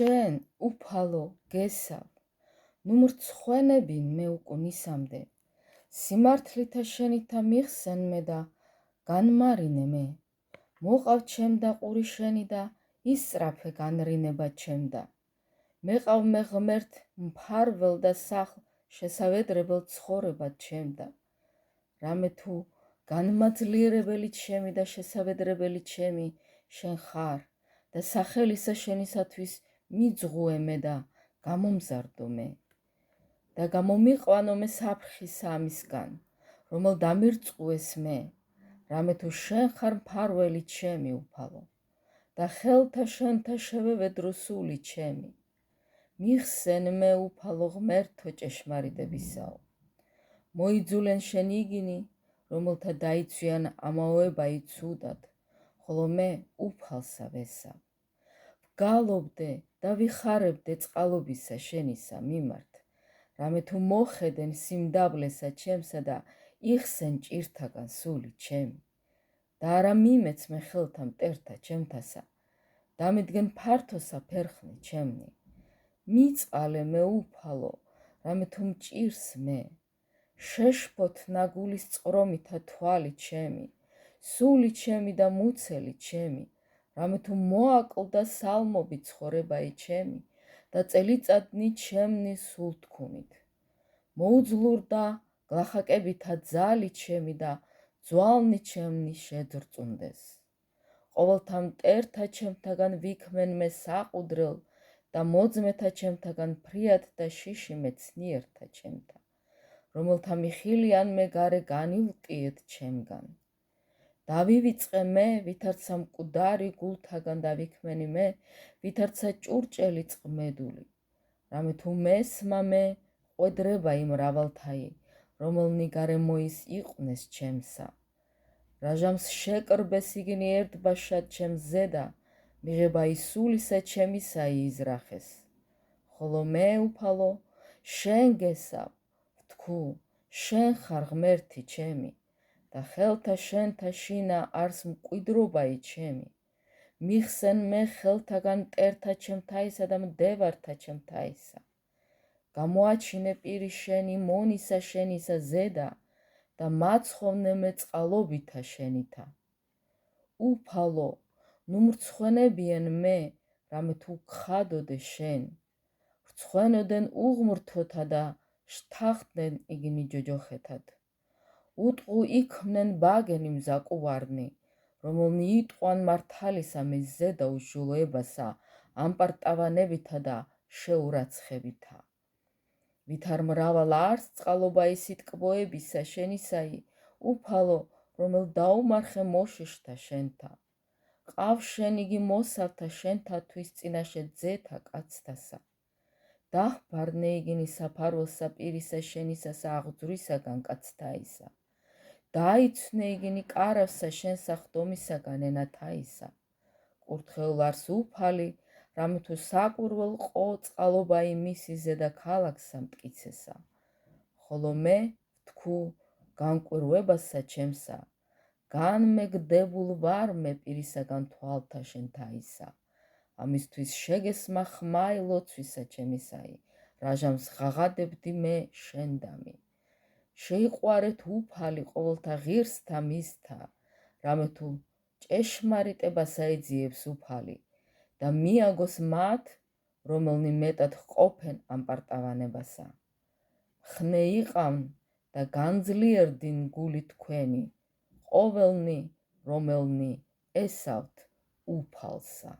შენ უფალო გესავ, ნუ მრცხვენებინ მე უკუნისამდე, სიმართლითა შენითა მიხსენ მე და განმარინე მე, მოყავ ჩემდა ყური შენი და ისწრაფე განრინება ჩემდა, მეყავ მე ღმერთ მფარველ და სახლ შესავედრებელ ცხოვრებად ჩემდა, რამე თუ განმაძლიერებელი ჩემი და შესავედრებელი ჩემი შენ ხარ და სახელისა შენისათვის მიძღვე მე და გამომზარდო მე და გამომიყვანო მე საფრხისა ამისგან, რომელ დამირწყვეს მე, რამე თუ შენ ხარ მფარველი ჩემი უფალო და ხელთა შენთა შევევედრო სული ჩემი, მიხსენ მე უფალო ღმერთო ჭეშმარიტებისაო, მოიძულენ შენ იგინი, რომელთა დაიცვიან ამაოება იცუდად, ხოლო მე უფალსა ვესავ. ვგალობდე და ვიხარებდე წყალობისა შენისა მიმართ, რამე თუ მოხედენ სიმდაბლესა ჩემსა და იხსენ ჭირთაგან სული ჩემი. და არა მიმეც მე ხელთა მტერთა ჩემთასა, დამიდგენ ფართოსა ფერხნი ჩემნი. მიწყალე მე უფალო, რამე თუ მჭირს მე, შეშფოთ ნაგულის წყრომითა თვალი ჩემი, სული ჩემი და მუცელი ჩემი, რამე თუ მოაკლდა სალმობი ცხოვრებაი ჩემი და წელიწადნი ჩემნი სულთქუნით. მოუძლურდა გლახაკებითა ძალი ჩემი და ძვალნი ჩემნი შეძრწუნდეს. ყოველთა მტერთა ჩემთაგან ვიქმენ მე საყუდრელ და მოძმეთა ჩემთაგან ფრიად და შიში მეცნიერთა ჩემთა, რომელთა მიხილიან მე გარე განივტიეთ ჩემგან. დავივიწყე მე, ვითარცა მკვდარი გულთაგან დავიქმენი მე, ვითარცა ჭურჭელი წყმედული, რამე თუ მესმა მე ყვედრება იმ რავალთაი, რომელნი გარემოის იყვნეს ჩემსა. რაჟამს შეკრბეს იგინი ერთბაშად ჩემს ზედა, მიღება ისულისა ჩემისა იზრახეს. ხოლო მე უფალო, შენ გესავ, ვთქუ, შენ ხარ ღმერთი ჩემი და ხელთა შენთა შინა არს მკვიდრობაი ჩემი. მიხსენ მე ხელთაგან მტერთა ჩემთაისა და მდევართა ჩემთაისა. გამოაჩინე პირი შენი მონისა შენისა ზედა და მაცხოვნე მე წყალობითა შენითა. უფალო, ნუ მრცხვენებიან მე, რამე თუ გხადოდე შენ, რცხვენოდენ უღმრთოთა და შთახდნენ იგინი ჯოჯოხეთად. უტყუ იქმნენ ბაგენი მზაკუვარნი, რომელნი იტყვან მართალისა მის ზედა უშულოებასა ამპარტავანებითა და შეურაცხებითა. ვითარ მრავალ არს წყალობაი სიტკბოებისა შენისაი, უფალო, რომელ დაუმარხე მოშიშთა შენთა. ყავ შენ იგი მოსავთა შენთათვის წინაშე ძეთა კაცთასა. დაჰბარნე იგინი საფარველსა პირისა შენისასა აღძვრისაგან კაცთაისა. დაიცვნე იგინი კარავსა შენსა ხდომისაგან ენათაისა. კურთხეულ არს უფალი, რამე თუ საკურველ ყო წყალობაი მისი ზედა ქალაქსა მტკიცესა. ხოლო მე ვთქუ განკვირვებასა ჩემსა, განმეგდებულ ვარ მე პირისაგან თვალთა შენთაისა. ამისთვის შეგესმა ხმაი ლოცვისა ჩემისაი, რაჟამს ღაღადებდი მე შენდამი. შეიყვარეთ უფალი ყოველთა ღირსთა მისთა, რამე თუ ჭეშმარიტებას აეძიებს უფალი და მიაგოს მათ, რომელნი მეტად ჰყოფენ ამპარტავანებასა. ხნე იყავ და განძლიერდინ გული თქვენი, ყოველნი, რომელნი ესავთ უფალსა.